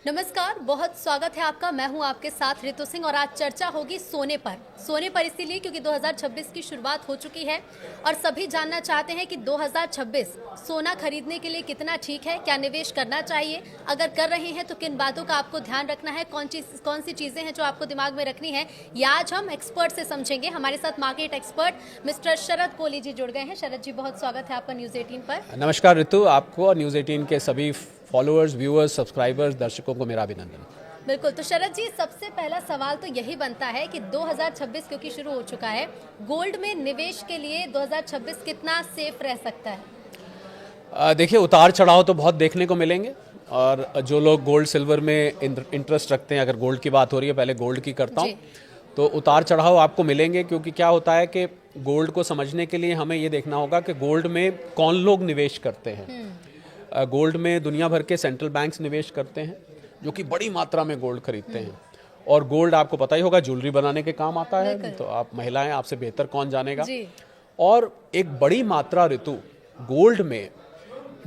नमस्कार, बहुत स्वागत है आपका। मैं हूं आपके साथ ऋतु सिंह और आज चर्चा होगी सोने पर इसीलिए क्योंकि 2026 की शुरुआत हो चुकी है और सभी जानना चाहते हैं कि 2026 सोना खरीदने के लिए कितना ठीक है, क्या निवेश करना चाहिए, अगर कर रहे हैं तो किन बातों का आपको ध्यान रखना है, कौन सी चीजें हैं जो आपको दिमाग में रखनी है, ये आज हम एक्सपर्ट से समझेंगे। हमारे साथ मार्केट एक्सपर्ट मिस्टर शरद कोहली जी जुड़ गए हैं। शरद जी, बहुत स्वागत है आपका न्यूज 18 पर। नमस्कार ऋतु, आपको और न्यूज़ 18 के सभी फॉलोअर्स, व्यूअर्स, सब्सक्राइबर्स, दर्शकों को मेरा अभिनंदन। बिल्कुल, तो शरद जी, सबसे पहला सवाल तो यही बनता है कि 2026 क्योंकि शुरू हो चुका है, गोल्ड में निवेश के लिए 2026 कितना सेफ रह सकता है? देखिए, उतार चढ़ाव तो बहुत देखने को मिलेंगे और जो लोग गोल्ड सिल्वर में इंटरेस्ट रखते हैं, अगर गोल्ड की बात हो रही है, पहले गोल्ड की करता हूँ, तो उतार चढ़ाव आपको मिलेंगे। क्योंकि क्या होता है कि गोल्ड को समझने के लिए हमें ये देखना होगा कि गोल्ड में कौन लोग निवेश करते हैं। गोल्ड में दुनिया भर के सेंट्रल बैंक्स निवेश करते हैं जो कि बड़ी मात्रा में गोल्ड खरीदते हैं। और गोल्ड आपको पता ही होगा ज्वेलरी बनाने के काम आता है, तो आप महिलाएं, आपसे बेहतर कौन जानेगा। और एक बड़ी मात्रा ऋतु गोल्ड में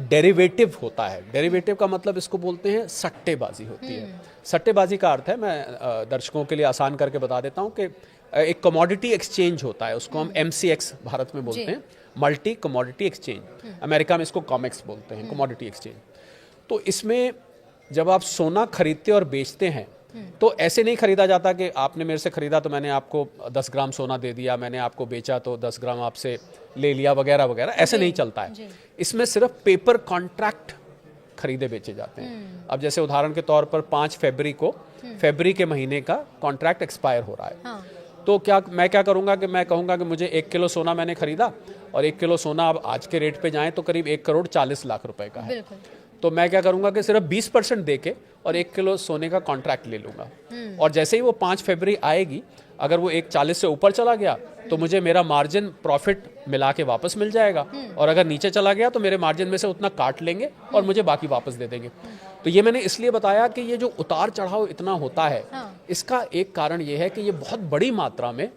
डेरिवेटिव होता है। डेरिवेटिव का मतलब इसको बोलते हैं सट्टेबाजी होती है। सट्टेबाजी का अर्थ है, मैं दर्शकों के लिए आसान करके बता देता हूँ कि एक कमोडिटी एक्सचेंज होता है, उसको हम MCX भारत में बोलते हैं, मल्टी कमोडिटी एक्सचेंज। अमेरिका में इसको कॉमेक्स बोलते हैं, कमोडिटी एक्सचेंज। तो इसमें जब आप सोना खरीदते और बेचते हैं तो ऐसे नहीं खरीदा जाता कि आपने मेरे से खरीदा तो मैंने आपको 10 ग्राम सोना दे दिया, मैंने आपको बेचा तो 10 ग्राम आपसे ले लिया, वगैरह वगैरह। ऐसे नहीं चलता है। इसमें सिर्फ पेपर कॉन्ट्रैक्ट खरीदे बेचे जाते हैं। अब जैसे उदाहरण के तौर पर 5 फरवरी को, फरवरी के महीने का कॉन्ट्रैक्ट एक्सपायर हो रहा है। तो मैं क्या करूंगा कि मैं कहूंगा कि मुझे 1 किलो सोना मैंने खरीदा और 1 किलो सोना अब आज के रेट पे जाए तो करीब 1,40,00,000 रुपए का है। तो मैं क्या करूंगा कि सिर्फ 20% दे के और 1 किलो सोने का कॉन्ट्रैक्ट ले लूंगा। और जैसे ही वो 5 फरवरी आएगी, अगर वो 1,40 से ऊपर चला गया तो मुझे मेरा मार्जिन प्रॉफिट मिला के वापस मिल जाएगा, और अगर नीचे चला गया तो मेरे मार्जिन में से उतना काट लेंगे और मुझे बाकी वापस दे देंगे। तो ये मैंने इसलिए बताया कि ये जो उतार चढ़ाव इतना होता है, इसका एक कारण ये है कि ये बहुत बड़ी मात्रा में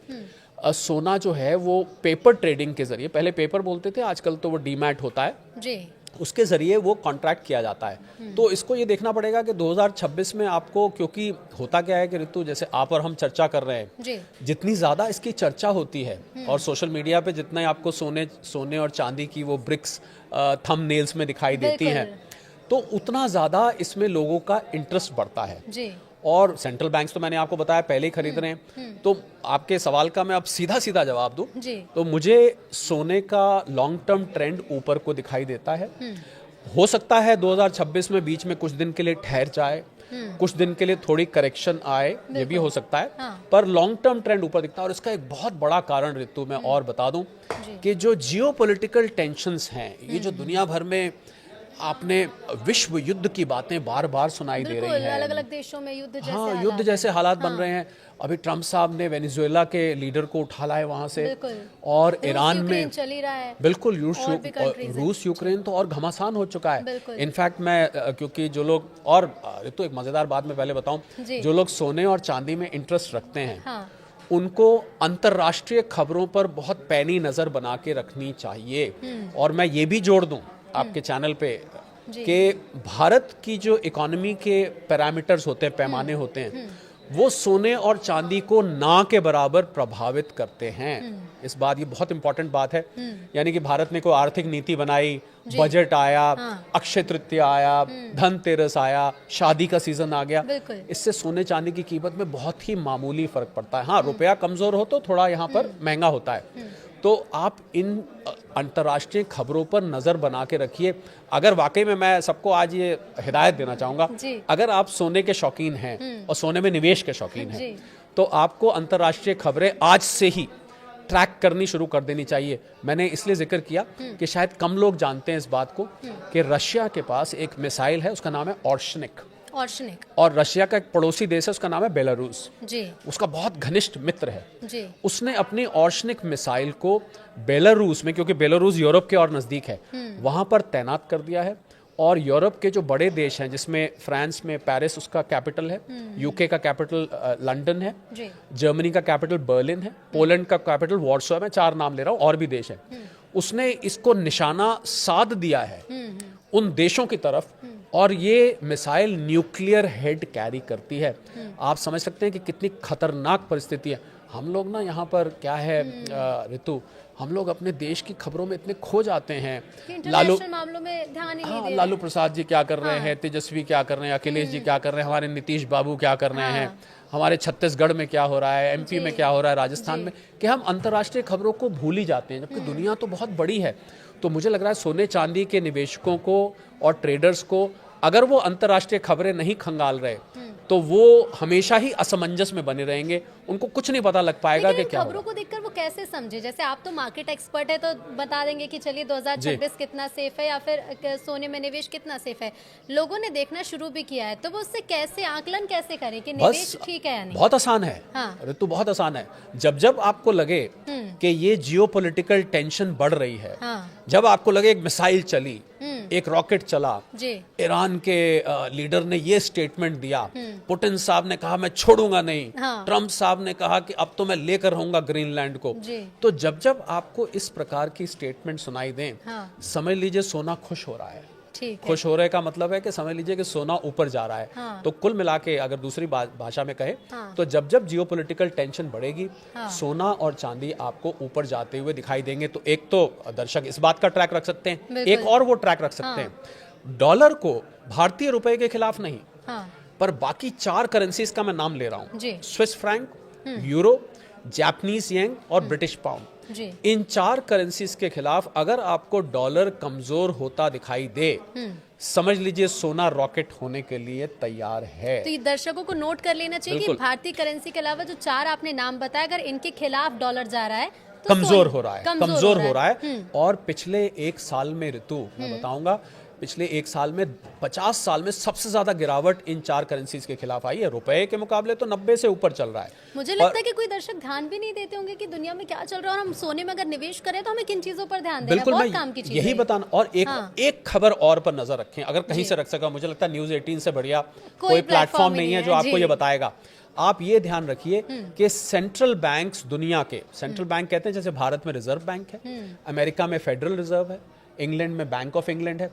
सोना जो है वो पेपर ट्रेडिंग के जरिए, पहले पेपर बोलते थे, आजकल तो वो डीमैट होता है जी, उसके जरिए वो कॉन्ट्रैक्ट किया जाता है। तो इसको ये देखना पड़ेगा कि 2026 में आपको, क्योंकि होता क्या है कि ऋतु, जैसे आप और हम चर्चा कर रहे हैं, जितनी ज्यादा इसकी चर्चा होती है और सोशल मीडिया पे जितना आपको सोने और चांदी की वो ब्रिक्स थंबनेल्स में दिखाई देती हैं, तो उतना ज्यादा इसमें लोगों का इंटरेस्ट बढ़ता है जी। और सेंट्रल बैंक्स तो मैंने आपको बताया पहले ही खरीद रहे हैं। तो आपके सवाल का मैं अब सीधा जवाब दूं तो मुझे सोने का लॉन्ग टर्म ट्रेंड ऊपर को दिखाई देता है। हो सकता है 2026 में बीच में कुछ दिन के लिए ठहर जाए, कुछ दिन के लिए थोड़ी करेक्शन आए, ये भी हो सकता है, पर लॉन्ग टर्म ट्रेंड ऊपर दिखता है। और इसका एक बहुत बड़ा कारण ऋतु मैं और बता दूं कि जो जियोपॉलिटिकल टेंशंस हैं, ये जो दुनिया भर में आपने विश्व युद्ध की बातें बार बार सुनाई दे रही हैं, अलग अलग देशों में युद्ध जैसे युद्ध जैसे हालात बन रहे हैं। अभी ट्रम्प साहब ने वेनेजुएला के लीडर को उठा लाया वहां से, और ईरान में चल ही रहा है। बिल्कुल, रूस यूक्रेन तो और घमासान हो चुका है। इनफैक्ट मैं क्योंकि जो लोग, और तो एक मजेदार बात मैं पहले बताऊं, जो लोग सोने और चांदी में इंटरेस्ट रखते हैं उनको अंतरराष्ट्रीय खबरों पर बहुत पैनी नजर बना के रखनी चाहिए। और मैं ये भी जोड़ दूं आपके चैनल पे कि भारत की जो इकोनॉमी के पैरामीटर्स होते हैं, पैमाने होते हैं, वो सोने और चांदी को ना के बराबर प्रभावित करते हैं। इस बात, ये बहुत इंपॉर्टेंट बात है। यानी कि भारत ने कोई आर्थिक नीति बनाई, बजट आया, अक्षय तृतीया आया, धनतेरस आया, शादी का सीजन आ गया, इससे सोने चांदी की कीमत में बहुत ही मामूली फर्क पड़ता है। हाँ, रुपया कमजोर हो तो थोड़ा यहाँ पर महंगा होता है। तो आप इन अंतर्राष्ट्रीय खबरों पर नजर बना के रखिए। अगर वाकई में, मैं सबको आज ये हिदायत देना चाहूंगा, अगर आप सोने के शौकीन हैं और सोने में निवेश के शौकीन हैं, तो आपको अंतर्राष्ट्रीय खबरें आज से ही ट्रैक करनी शुरू कर देनी चाहिए। मैंने इसलिए जिक्र किया कि शायद कम लोग जानते हैं इस बात को कि रशिया के पास एक मिसाइल है, उसका नाम है ऑर्शनिक। और रशिया का एक पड़ोसी देश है, उसका नाम है बेलारूस जी, उसका बहुत घनिष्ठ मित्र है जी। उसने अपनी ऑर्शनिक मिसाइल को बेलारूस में, क्योंकि बेलारूस यूरोप के और नजदीक है, वहां पर तैनात कर दिया है। और यूरोप के जो बड़े देश हैं, जिसमें फ्रांस में पेरिस उसका कैपिटल है, यूके का कैपिटल लंदन है, जर्मनी का कैपिटल बर्लिन है, पोलैंड का कैपिटल वॉर्सो है, मैं 4 नाम ले रहा हूँ, और भी देश है। उसने इसको निशाना साध दिया है उन देशों की तरफ और ये मिसाइल न्यूक्लियर हेड कैरी करती है। आप समझ सकते हैं कि कितनी खतरनाक परिस्थिति है। हम लोग ना यहाँ पर क्या है ऋतु, हम लोग अपने देश की खबरों में इतने खो जाते हैं। मामलों में ध्यान ही नहीं दे लालू प्रसाद जी क्या कर रहे हैं, तेजस्वी क्या कर रहे हैं, अखिलेश जी क्या कर रहे हैं, हमारे नीतीश बाबू क्या कर रहे हैं, हमारे छत्तीसगढ़ में क्या हो रहा है, एमपी में क्या हो रहा है, राजस्थान में, कि हम अंतर्राष्ट्रीय खबरों को भूल ही जाते हैं, जबकि दुनिया तो बहुत बड़ी है। तो मुझे लग रहा है सोने चांदी के निवेशकों को और ट्रेडर्स को अगर वो अंतर्राष्ट्रीय खबरें नहीं खंगाल रहे तो वो हमेशा ही असमंजस में बने रहेंगे, उनको कुछ नहीं पता लग पाएगा कि क्या खबरों को देखकर वो कैसे समझे। जैसे आप तो मार्केट एक्सपर्ट है तो बता देंगे कि चलिए 2026 कितना सेफ है या फिर सोने में निवेश कितना सेफ है। लोगों ने देखना शुरू भी किया है तो वो उससे कैसे आकलन कैसे करें कि निवेश ठीक है या नहीं? बहुत आसान है ऋतु, बहुत आसान है। जब जब आपको लगे कि ये जियोपॉलिटिकल टेंशन बढ़ रही है, जब आपको लगे एक मिसाइल चली, एक रॉकेट चला, ईरान के लीडर ने ये स्टेटमेंट दिया, पुतिन साहब ने कहा मैं छोड़ूंगा नहीं, ट्रम्प साहब ने कहा कि अब तो मैं लेकर रहूंगा ग्रीनलैंड को, तो जब जब आपको इस प्रकार की स्टेटमेंट सुनाई दें, समझ लीजिए सोना खुश हो रहा है। खुश हो रहे का मतलब है कि समझ लीजिए कि सोना ऊपर जा रहा है। तो कुल मिला के अगर दूसरी भाषा में कहे तो जब जब जियोपॉलिटिकल टेंशन बढ़ेगी, सोना और चांदी आपको ऊपर जाते हुए दिखाई देंगे। तो एक तो दर्शक इस बात का ट्रैक रख सकते हैं, एक और वो ट्रैक रख सकते हैं, डॉलर को भारतीय रुपए के खिलाफ नहीं, पर बाकी 4 करेंसीज का मैं नाम ले रहा हूं, Swiss franc, euro, Japanese yen और ब्रिटिश पाउंड। इन 4 करेंसीज के खिलाफ अगर आपको डॉलर कमजोर होता दिखाई दे, समझ लीजिए सोना रॉकेट होने के लिए तैयार है। तो ये दर्शकों को नोट कर लेना चाहिए कि भारतीय करेंसी के अलावा जो 4 आपने नाम बताया, अगर इनके खिलाफ डॉलर जा रहा है तो कमजोर हो रहा है। और पिछले 1 साल में ऋतु मैं बताऊंगा, पिछले 1 साल में 50 साल में सबसे ज्यादा गिरावट इन 4 करेंसीज के खिलाफ आई है। रुपए के मुकाबले तो 90 से ऊपर चल रहा है। मुझे लगता है कि कोई दर्शक ध्यान भी नहीं देते होंगे कि दुनिया में क्या चल रहा है, और हम सोने में अगर निवेश करें तो हमें किन चीजों पर ध्यान देना है। बिल्कुल, मैं काम की चीज यही बताना। और एक खबर और पर नजर रखें, अगर कहीं से रख सका, मुझे लगता है न्यूज 18 से बढ़िया कोई प्लेटफॉर्म नहीं है जो आपको ये बताएगा। आप ये ध्यान रखिए कि सेंट्रल बैंक्स, दुनिया के सेंट्रल बैंक कहते हैं, जैसे भारत में रिजर्व बैंक है, अमेरिका में फेडरल रिजर्व है, इंग्लैंड में बैंक ऑफ इंग्लैंड है,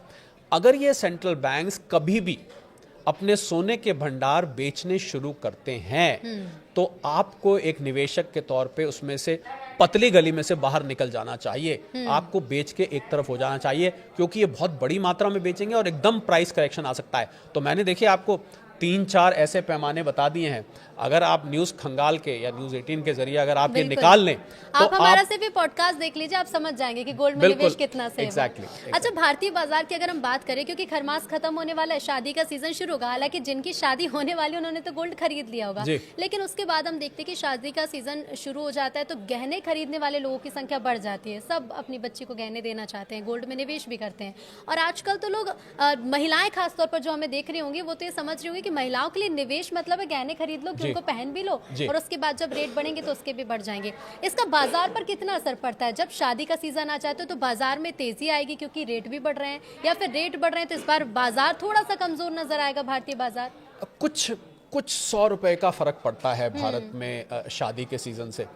अगर ये सेंट्रल बैंक्स कभी भी अपने सोने के भंडार बेचने शुरू करते हैं तो आपको एक निवेशक के तौर पे उसमें से पतली गली में से बाहर निकल जाना चाहिए। आपको बेच के एक तरफ हो जाना चाहिए, क्योंकि ये बहुत बड़ी मात्रा में बेचेंगे और एकदम प्राइस करेक्शन आ सकता है। तो मैंने देखिए आपको 3-4 ऐसे पैमाने बता दिए हैं। अगर आप न्यूज खंगाल के या न्यूज 18 के जरिए अगर आप ये निकाल लें तो आप हमारा सिर्फ भी पॉडकास्ट देख लीजिए, आप समझ जाएंगे कि गोल्ड में निवेश कितना सेफ है। अच्छा, भारतीय बाजार की अगर हम बात करें, क्योंकि खरमास खत्म होने वाला है, शादी का सीजन शुरू होगा। हालांकि जिनकी शादी होने वाली उन्होंने तो गोल्ड खरीद लिया होगा, लेकिन उसके बाद हम देखते हैं कि शादी का सीजन शुरू हो जाता है तो गहने खरीदने वाले लोगों की संख्या बढ़ जाती है। सब अपनी बच्ची को गहने देना चाहते हैं, गोल्ड में निवेश भी करते हैं। और आजकल तो लोग, महिलाएं खासतौर पर जो हमें देख रही होंगी, वो तो ये समझ रही होंगी कि महिलाओं के लिए निवेश मतलब है गहने खरीद लो, कि उनको पहन भी लो और उसके बाद जब रेट बढ़ेंगे तो उसके भी बढ़ जाएंगे। इसका बाजार पर कितना असर पड़ता है? जब शादी का सीजन आ जाता है तो बाजार में तेजी आएगी क्योंकि रेट भी बढ़ रहे हैं, या फिर रेट बढ़ रहे हैं तो इस बार बाजार थोड़ा सा कमजोर नजर आएगा भारतीय बाजार? कुछ 100 रुपए का फर्क पड़ता है भारत में शादी के सीजन से।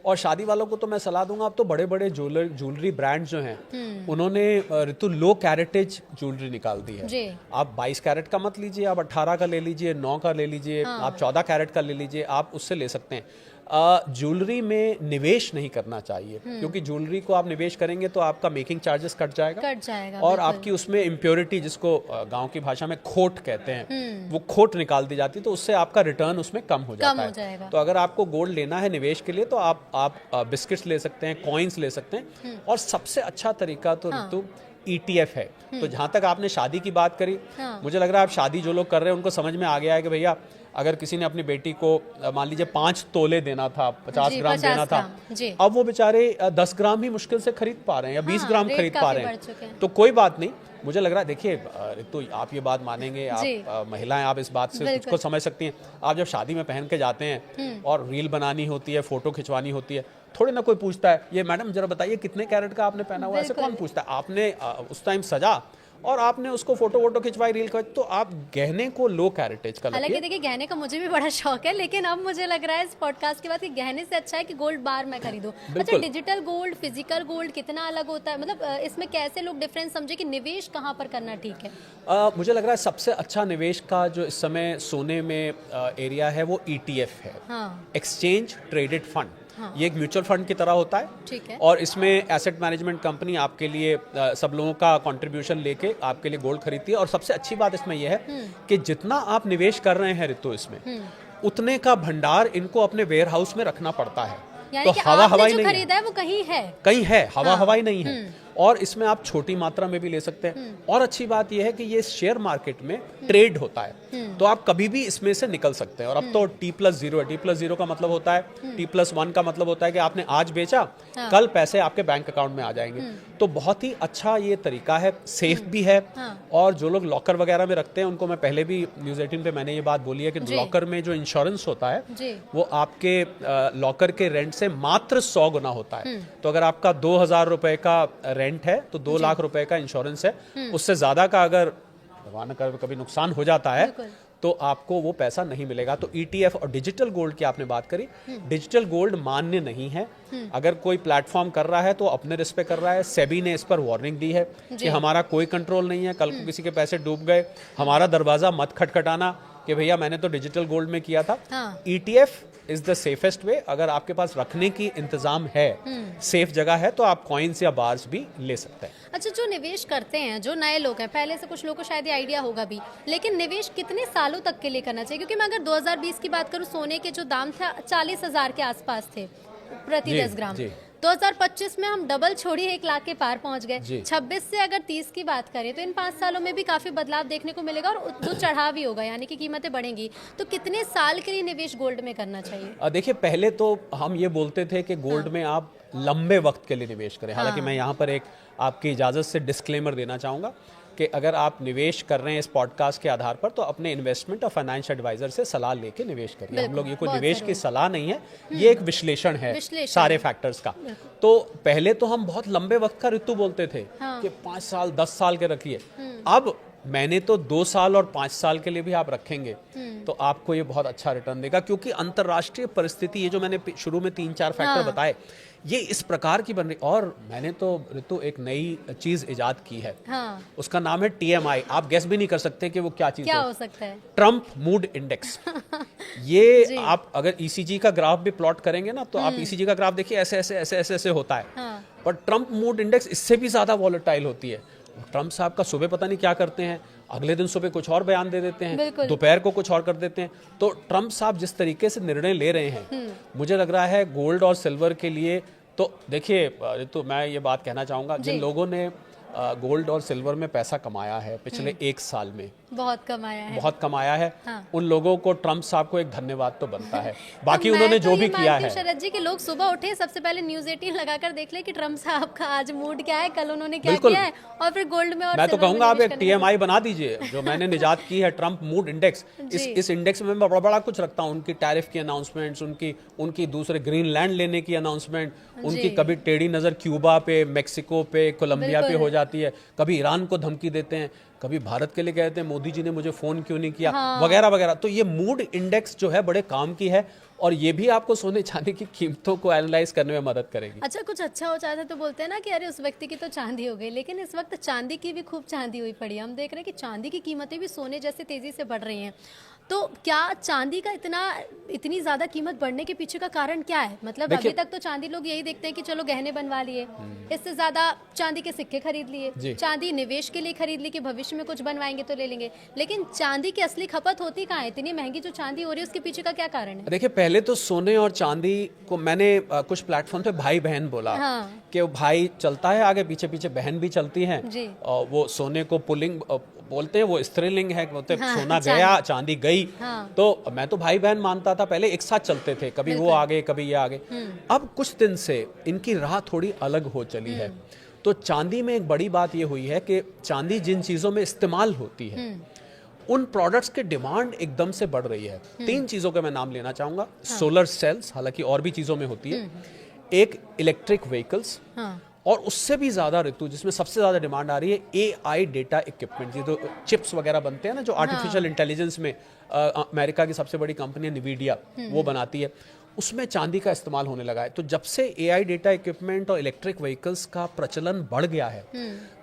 और शादी वालों को तो मैं सलाह दूंगा, अब तो बड़े बड़े ज्वेलरी ब्रांड जो हैं उन्होंने ऋतु लो कैरेटेज ज्वेलरी निकाल दी है। आप 22 कैरेट का मत लीजिए, आप 18 का ले लीजिए, 9 का ले लीजिए, आप 14 कैरेट का ले लीजिए, आप उससे ले सकते हैं। ज्वेलरी में निवेश नहीं करना चाहिए, क्योंकि ज्वेलरी को आप निवेश करेंगे तो आपका मेकिंग चार्जेस कट जाएगा और आपकी उसमें इम्प्योरिटी, जिसको गांव की भाषा में खोट कहते हैं, वो खोट निकाल दी जाती है, तो उससे आपका रिटर्न उसमें कम हो जाता है। तो अगर आपको गोल्ड लेना है निवेश के लिए तो आप बिस्किट्स ले सकते हैं, कॉइन्स ले सकते हैं। और सबसे अच्छा तरीका तो ऋतु ETF है। तो जहां तक आपने शादी की बात करी, मुझे लग रहा है आप शादी जो लोग कर रहे हैं उनको समझ में आ गया है कि भैया अगर किसी ने अपनी बेटी को मान लीजिए 5 तोले देना था, 50 ग्राम देना था, अब वो बेचारे 10 ग्राम ही मुश्किल से खरीद पा रहे हैं या 20 ग्राम खरीद पा रहे हैं। तो कोई बात नहीं, मुझे लग रहा है, देखिए तो आप ये बात मानेंगे, आप महिलाएं, आप इस बात से कुछ समझ सकती हैं। आप जब शादी में पहन के जाते हैं और रील बनानी होती है, फोटो खिंचवानी होती है, थोड़ी ना कोई पूछता है ये मैडम जरा बताइए कितने कैरेट का आपने पहना हुआ है, ऐसे कौन पूछता है। आपने उस टाइम सजा और आपने उसको फोटो वोटो खिंचवाई, रील खिंचवाई, तो आप गहने को लो कैरेटेज का हालांकि रखिए। देखिए गहने का मुझे भी बड़ा शौक है, लेकिन अब मुझे लग रहा है इस पॉडकास्ट के बाद कि गहने से अच्छा है कि गोल्ड बार मैं खरीदूं। अच्छा, डिजिटल गोल्ड फिजिकल गोल्ड कितना अलग होता है, मतलब इसमें कैसे लोग डिफरेंस समझे कि निवेश कहाँ पर करना ठीक है? मुझे लग रहा है सबसे अच्छा निवेश का जो इस समय सोने में एरिया है वो ETF है, एक्सचेंज ट्रेडेड फंड। ये एक म्यूचुअल फंड की तरह होता है, ठीक है। और इसमें एसेट मैनेजमेंट कंपनी आपके लिए सब लोगों का कंट्रीब्यूशन लेके आपके लिए गोल्ड खरीदती है। और सबसे अच्छी बात इसमें यह है कि जितना आप निवेश कर रहे हैं ऋतु इसमें, उतने का भंडार इनको अपने वेयर हाउस में रखना पड़ता है। यानी कि आपने जो खरीदा है वो कहीं है, हवाई नहीं है। और इसमें आप छोटी मात्रा में भी ले सकते हैं। और अच्छी बात यह है कि ये शेयर मार्केट में ट्रेड होता है, तो आप कभी भी इसमें से निकल सकते हैं। और अब तो T+0 है। T+0 का मतलब होता है, T+1 का मतलब होता है कि आपने आज बेचा, कल पैसे आपके बैंक अकाउंट में आ जाएंगे। तो बहुत ही अच्छा ये तरीका है, सेफ भी है। और जो लोग लॉकर वगैरह में रखते हैं उनको, मैं पहले भी न्यूज़ 18 पे मैंने ये बात बोली है कि लॉकर में जो इंश्योरेंस होता है वो आपके लॉकर के रेंट से मात्र 100 गुना होता है। तो अगर आपका 2000 रुपए का रेंट है तो 2 लाख रुपए का इंश्योरेंस है। उससे ज्यादा का अगर भगवान कर कभी नुकसान हो जाता है तो आपको वो पैसा नहीं मिलेगा। तो ETF और डिजिटल गोल्ड की आपने बात करी, डिजिटल गोल्ड मान्य नहीं है। अगर कोई प्लेटफॉर्म कर रहा है तो अपने रिस्क पे कर रहा है। सेबी ने इस पर वार्निंग दी है कि हमारा कोई कंट्रोल नहीं है, कल को किसी के पैसे डूब गए, हमारा दरवाजा मत खटखटाना कि भैया मैंने तो डिजिटल गोल्ड में किया था। ETF is the safest way. अगर आपके पास रखने की इंतजाम है, सेफ जगह है, तो आप कॉइन्स या बार्स भी ले सकते हैं। अच्छा, जो निवेश करते हैं, जो नए लोग हैं, पहले से कुछ लोगों को शायद ये आइडिया होगा भी, लेकिन निवेश कितने सालों तक के लिए करना चाहिए? क्योंकि मैं अगर 2020 की बात करूं, सोने के जो दाम थे 40,000 के आसपास थे प्रति 10 ग्राम। 2025 में हम डबल छोड़िए 1 लाख के पार पहुंच गए। 26 से अगर 30 की बात करें तो इन 5 सालों में भी काफी बदलाव देखने को मिलेगा और वो चढ़ाव भी होगा, यानी कि कीमतें बढ़ेंगी। तो कितने साल के लिए निवेश गोल्ड में करना चाहिए? देखिए, पहले तो हम ये बोलते थे कि गोल्ड में आप लंबे वक्त के लिए निवेश करें। हालांकि मैं यहाँ पर एक आपकी इजाजत से डिस्क्लेमर देना चाहूंगा कि अगर आप निवेश कर रहे हैं इस पॉडकास्ट के आधार पर, तो अपने इन्वेस्टमेंट और फाइनेंशियल एडवाइजर से सलाह लेके निवेश करिए। हम लोग ये कोई निवेश की सलाह नहीं है, ये एक विश्लेषण है सारे फैक्टर्स का। तो पहले तो हम बहुत लंबे वक्त का ऋतु बोलते थे कि 5 साल 10 साल के रखिए। अब मैंने तो 2 साल और 5 साल के लिए भी आप रखेंगे तो आपको ये बहुत अच्छा रिटर्न देगा, क्योंकि अंतर्राष्ट्रीय परिस्थिति, ये जो मैंने शुरू में 3-4 फैक्टर बताए, ये इस प्रकार की बन रही। और मैंने तो ऋतु एक नई चीज इजाद की है, उसका नाम है TMI। आप गेस भी नहीं कर सकते कि वो क्या चीज हो सकता है। Trump mood index. ये आप अगर ECG का ग्राफ भी प्लॉट करेंगे ना, तो आप ECG का ग्राफ देखिए, ऐसे ऐसे ऐसे ऐसे ऐसे होता है। पर ट्रम्प मूड इंडेक्स इससे भी ज्यादा वॉलेटाइल होती है। ट्रम्प साहब का सुबह पता नहीं क्या करते हैं, अगले दिन सुबह कुछ और बयान दे देते हैं, दोपहर को कुछ और कर देते हैं। तो ट्रम्प साहब जिस तरीके से निर्णय ले रहे हैं, मुझे लग रहा है गोल्ड और सिल्वर के लिए। तो देखिए, तो मैं ये बात कहना चाहूंगा, जिन लोगों ने गोल्ड और सिल्वर में पैसा कमाया है पिछले 1 साल में, बहुत कमाया है, उन लोगों को ट्रम्प साहब को एक धन्यवाद तो बनता है। बाकी उन्होंने जो भी किया है, शरद जी, कि लोग सुबह उठे सबसे पहले न्यूज़ 18 लगाकर देख ले कि ट्रम्प साहब का आज मूड क्या है, कल उन्होंने क्या किया है, और फिर गोल्ड में। और मैं तो कहूंगा आप एक TMI बना दीजिए, जो मैंने निजात की है, ट्रम्प मूड इंडेक्स। इस इंडेक्स में मैं बड़ा कुछ रखता हूँ, उनकी टैरिफ की अनाउंसमेंट्स, उनकी दूसरे ग्रीनलैंड लेने की अनाउंसमेंट, उनकी कभी टेढ़ी नजर क्यूबा पे, मेक्सिको पे, कोलंबिया पे हो जाती है, कभी ईरान को धमकी देते हैं, कभी भारत के लिए कहते हैं मोदी जी ने मुझे फोन क्यों नहीं किया, वगैरह वगैरह। तो ये मूड इंडेक्स जो है बड़े काम की है, और ये भी आपको सोने चांदी की कीमतों को एनालाइज करने में मदद करेगी। अच्छा, कुछ अच्छा हो जाता है तो बोलते हैं ना कि अरे उस व्यक्ति की तो चांदी हो गई, लेकिन इस वक्त चांदी की भी खूब चांदी हुई पड़ी है। हम देख रहे हैं कि चांदी की कीमतें भी सोने जैसे तेजी से बढ़ रही हैं। तो क्या चांदी का इतनी ज्यादा कीमत बढ़ने के पीछे का कारण क्या है? मतलब अभी तक तो चांदी लोग यही देखते हैं कि चलो गहने बनवा लिए, इससे ज्यादा चांदी के सिक्के खरीद लिए, चांदी निवेश के लिए खरीद ली कि भविष्य में कुछ बनवाएंगे तो ले लेंगे, लेकिन चांदी की असली खपत होती कहाँ है? इतनी महंगी जो चांदी हो रही है उसके पीछे का क्या कारण है? देखिए, पहले तो सोने और चांदी को मैंने कुछ प्लेटफॉर्म पे भाई बहन बोला कि भाई चलता है आगे, पीछे पीछे बहन भी चलती है। वो सोने को पुलिंग बोलते हैं, वो स्त्रीलिंग है, बोलते सोना गया चांदी गई। तो मैं तो भाई बहन मानता था, पहले एक साथ चलते थे, कभी वो आगे कभी ये आगे। अब कुछ दिन से इनकी राह थोड़ी अलग हो चली है। तो चांदी में एक बड़ी बात ये हुई है कि चांदी जिन चीजों में इस्तेमाल होती है, उन प्रोडक्ट्स की डिमांड एकदम से बढ़ रही है। 3 चीजों का मैं नाम लेना चाहूंगा। सोलर सेल्स, हालांकि और भी चीजों में होती है, एक इलेक्ट्रिक व्हीकल्स, और उससे भी ज़्यादा ऋतु जिसमें सबसे ज़्यादा डिमांड आ रही है AI डेटा इक्विपमेंट, ये जो चिप्स वगैरह बनते हैं ना, जो आर्टिफिशियल इंटेलिजेंस में अमेरिका की सबसे बड़ी कंपनी NVIDIA वो बनाती है, उसमें चांदी का इस्तेमाल होने लगा है। तो जब से AI डेटा इक्विपमेंट और इलेक्ट्रिक व्हीकल्स का प्रचलन बढ़ गया है,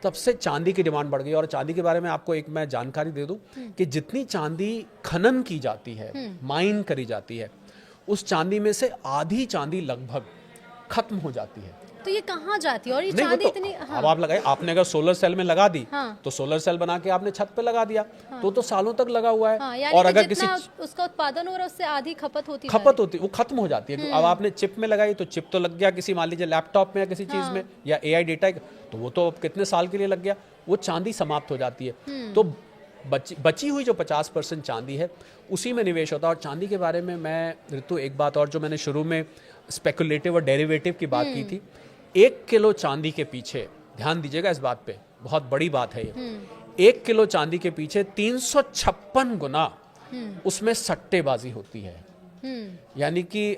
तब से चांदी की डिमांड बढ़ गई। और चांदी के बारे में आपको एक मैं जानकारी दे दूं कि जितनी चांदी खनन की जाती है, माइन करी जाती है, उस चांदी में से आधी चांदी लगभग खत्म हो जाती है। तो ये कहाँ जाती है और ये नहीं, चांदी वो इतनी? हाँ। अब आप लगाए, आपने अगर सोलर सेल में लगा दी, हाँ। तो सोलर सेल बना के आपने छत पे लगा दिया, तो सालों तक लगा हुआ है। हाँ, यानी और कि अगर जितना किसी उसका उत्पादन हो रहा है उससे आधी खपत होती वो खत्म हो जाती है। अब आपने चिप में लगाई तो चिप तो लग गया किसी, मान लीजिए लैपटॉप में या किसी चीज में, या AI डेटा, तो वो तो अब कितने साल के लिए लग गया, वो चांदी समाप्त हो जाती है। तो बची हुई जो 50% चांदी है, उसी में निवेश होता है। और चांदी के बारे में मैं ऋतु एक बात और, जो मैंने शुरू में स्पेकुलेटिव और डेरिवेटिव की बात की थी, 1 किलो चांदी के पीछे, ध्यान दीजिएगा इस बात पे, बहुत बड़ी बात है ये, 1 किलो चांदी के पीछे 356 गुना उसमें सट्टेबाजी होती है। यानी कि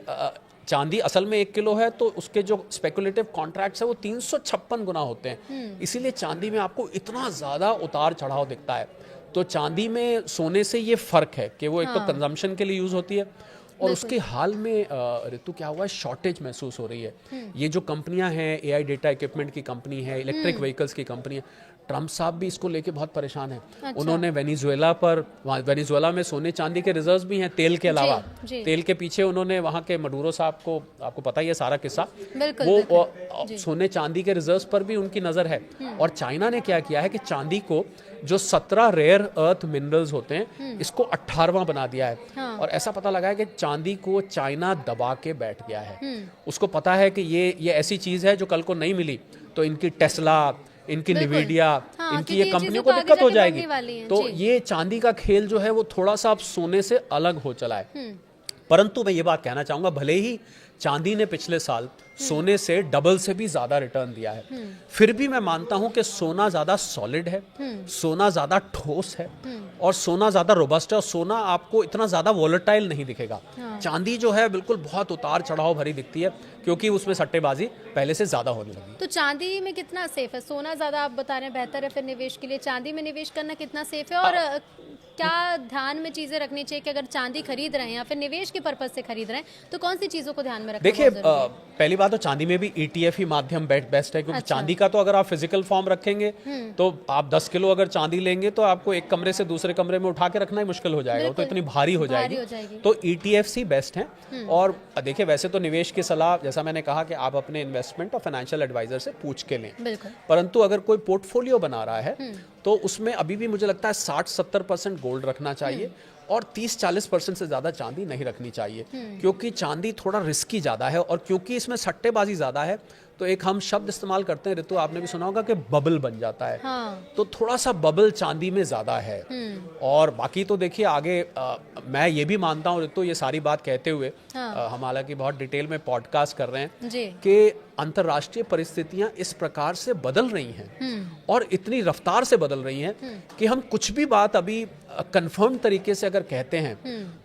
चांदी असल में 1 किलो है, तो उसके जो स्पेकुलेटिव कॉन्ट्रैक्ट्स है वो 356 गुना होते हैं। इसीलिए चांदी में आपको इतना ज़्यादा उतार चढ़ाव दिखता है। तो चांदी में सोने से ये फ़र्क है कि वो एक तो कंजम्पशन के लिए यूज़ होती है, और उसके हाल में ऋतु क्या हुआ है, शॉर्टेज महसूस हो रही है। ये जो कंपनियां हैं, AI डेटा इक्विपमेंट की कंपनी है, इलेक्ट्रिक व्हीकल्स की कंपनी है, ट्रम्प साहब भी इसको लेके बहुत परेशान हैं। अच्छा। उन्होंने वेनेजुएला में सोने चांदी के रिजर्व्स भी हैं, तेल के अलावा। तेल के पीछे उन्होंने वहाँ के मडूरो साहब को, आपको पता ही है सारा किस्सा, वो सोने चांदी के रिजर्व्स पर भी उनकी नज़र है। और चाइना ने क्या किया है कि चांदी को जो 17 रेयर अर्थ मिनरल्स होते हैं, इसको 18वां बना दिया है। हाँ। और ऐसा पता लगा है कि चांदी को चाइना दबा के बैठ गया है। उसको पता है कि ये ऐसी चीज़ है जो कल को नहीं मिली तो इनकी टेस्ला, इनकी NVIDIA, हाँ, इनकी ये कंपनियों को दिक्कत हो जाएगी। तो ये चांदी का खेल जो है वो थोड़ा सा अब सोने से अलग हो चला है। परंतु मैं ये बात कहना चाहूंगा, भले ही चांदी ने पिछले साल सोने से डबल से भी ज्यादा रिटर्न दिया है, फिर भी मैं मानता हूं कि सोना ज्यादा सॉलिड है, सोना ज्यादा ठोस है, और सोना ज्यादा रोबस्ट है, और सोना आपको इतना ज्यादा वॉलेटाइल नहीं दिखेगा। हाँ। चांदी जो है बिल्कुल बहुत उतार चढ़ाव भरी दिखती है, क्योंकि उसमें सट्टेबाजी पहले से ज्यादा होने लगी। तो चांदी में कितना सेफ है? सोना ज्यादा आप बता रहे हैं बेहतर है फिर निवेश के लिए, चांदी में निवेश करना कितना सेफ है? और क्या ध्यान में चीजें रखनी चाहिए कि अगर चांदी खरीद रहे हैं या फिर निवेश के पर्पज से खरीद रहे हैं, तो कौन सी चीजों को ध्यान में रखना? देखिए, पहली बात तो चांदी में भी ETF ही माध्यम बेस्ट है, क्योंकि अच्छा। चांदी का तो अगर आप फिजिकल फॉर्म रखेंगे तो आप 10 किलो अगर चांदी लेंगे तो आपको एक कमरे से दूसरे कमरे में उठा के रखना ही मुश्किल हो जाएगा, तो इतनी भारी हो जाएगी। तो ETFs ही बेस्ट हैं। और देखिए, वैसे तो निवेश की सलाह, जैसा मैंने कहा, कि आप अपने इन्वेस्टमेंट और फाइनेंशियल एडवाइजर से पूछ के लें। परंतु अगर कोई पोर्टफोलियो बना रहा है तो उसमें अभी भी मुझे लगता है 60-70% गोल्ड रखना चाहिए, और 30-40% से ज़्यादा चांदी नहीं रखनी चाहिए, क्योंकि चांदी थोड़ा रिस्की ज़्यादा है। और क्योंकि इसमें सट्टेबाजी ज़्यादा है, तो एक हम शब्द इस्तेमाल करते हैं ऋतु, आपने भी सुना होगा, कि बबल बन जाता है। हाँ। तो थोड़ा सा बबल चांदी में ज़्यादा है। और बाकी तो देखिए आगे मैं ये भी मानता हूँ ऋतु, ये सारी बात कहते हुए, हाँ। हम हालांकि बहुत डिटेल में पॉडकास्ट कर रहे हैं कि अंतर्राष्ट्रीय परिस्थितियां इस प्रकार से बदल रही हैं और इतनी रफ्तार से बदल रही हैं कि हम कुछ भी बात अभी कंफर्म तरीके से अगर कहते हैं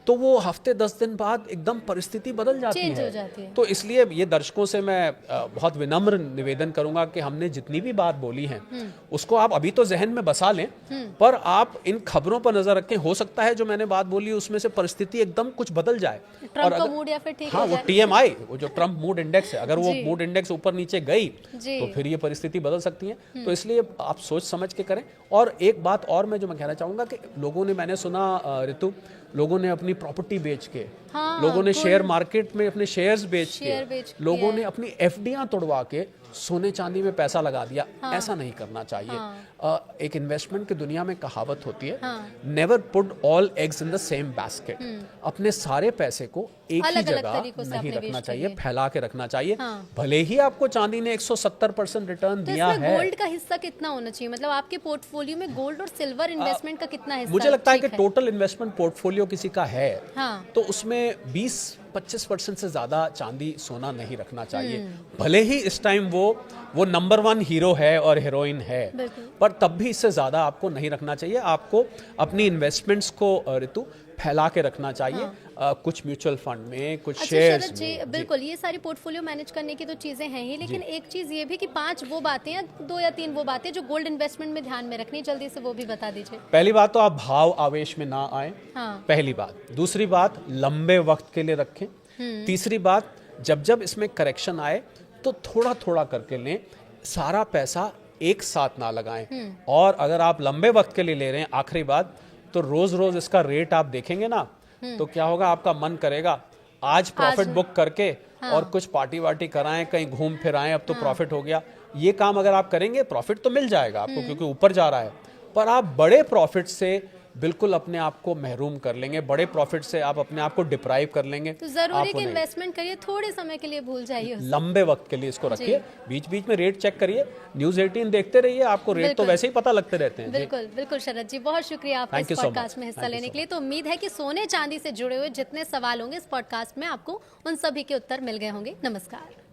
तो वो हफ्ते 10 दिन बाद एकदम परिस्थिति बदल जाती है। तो इसलिए ये दर्शकों से मैं बहुत विनम्र निवेदन करूंगा कि हमने जितनी भी बात बोली है उसको आप अभी तो जहन में बसा लें, पर आप इन खबरों पर नजर रखें। हो सकता है जो मैंने बात बोली उसमें से परिस्थिति एकदम कुछ बदल जाए। और अगर मूड या फिर ठीक हाँ, वो TMI, वो जो ट्रम्प मूड इंडेक्स है, अगर वो मूड इंडेक्स ऊपर नीचे गई तो फिर ये परिस्थिति बदल सकती है। तो इसलिए आप सोच समझ के करें। और एक बात और मैं जो मैं कहना चाहूंगा कि लोगों ने, मैंने सुना ऋतु, लोगों ने अपनी प्रॉपर्टी बेच के, हाँ, लोगों ने शेयर मार्केट में अपने शेयर्स बेच के, लोगों ने अपनी FDयां तोड़वा के सोने चांदी में पैसा लगा दिया। हाँ। ऐसा नहीं करना चाहिए। हाँ। एक इन्वेस्टमेंट की दुनिया में कहावत होती है, never put all eggs in the same basket. अपने सारे पैसे को एक ही जगह नहीं रखना चाहिए, फैला के रखना चाहिए। हाँ। भले ही आपको चांदी ने 170% रिटर्न दिया है। गोल्ड का हिस्सा कितना होना चाहिए? मतलब आपके पोर्टफोलियो में गोल्ड और सिल्वर इन्वेस्टमेंट का कितना हिस्सा? मुझे लगता है कि टोटल इन्वेस्टमेंट पोर्टफोलियो किसी का है तो उसमें 20-25% से ज्यादा चांदी सोना नहीं रखना चाहिए। भले ही इस टाइम वो नंबर 1 हीरो है और हीरोइन है, पर तब भी इससे ज्यादा आपको नहीं रखना चाहिए। आपको अपनी इन्वेस्टमेंट्स को ऋतु फैला के रखना चाहिए। कुछ म्यूचुअल फंड में, कुछ अच्छा शेयर्स शरद जी, में। बिल्कुल ये सारी पोर्टफोलियो मैनेज करने की तो चीजें हैं ही, लेकिन एक चीज ये भी कि 5 वो बातें या 2 या 3 वो बातें जो गोल्ड इन्वेस्टमेंट में ध्यान में रखनी, जल्दी से वो भी बता दीजिए। पहली बात तो आप भाव आवेश में ना आए, हाँ। पहली बात। दूसरी बात, लंबे वक्त के लिए रखें। तीसरी बात, जब जब इसमें करेक्शन आए तो थोड़ा थोड़ा करके लें, सारा पैसा एक साथ ना लगाएं। और अगर आप लंबे वक्त के लिए ले रहे हैं, आखिरी बात, तो रोज रोज इसका रेट आप देखेंगे ना, तो क्या होगा, आपका मन करेगा आज प्रॉफिट बुक करके और कुछ पार्टी वार्टी कराएं, कहीं घूम फिर आएं, अब तो प्रॉफिट हो गया। ये काम अगर आप करेंगे, प्रॉफिट तो मिल जाएगा आपको क्योंकि ऊपर जा रहा है, पर आप बड़े प्रॉफिट से बिल्कुल अपने आप को महरूम कर लेंगे, बड़े प्रॉफिट से आप अपने आप को डिप्राइव कर लेंगे। तो जरूरी कि इन्वेस्टमेंट करिए, थोड़े समय के लिए भूल जाइए उससे। लंबे वक्त के लिए इसको रखिए, बीच बीच में रेट चेक करिए, न्यूज़ 18 देखते रहिए, आपको रेट तो वैसे ही पता लगते रहते हैं। बिल्कुल बिल्कुल शरद जी, बहुत शुक्रिया आपका इस पॉडकास्ट में हिस्सा लेने के लिए। तो उम्मीद है कि सोने चांदी से जुड़े हुए जितने सवाल होंगे इस पॉडकास्ट में आपको उन सभी के उत्तर मिल गए होंगे। नमस्कार।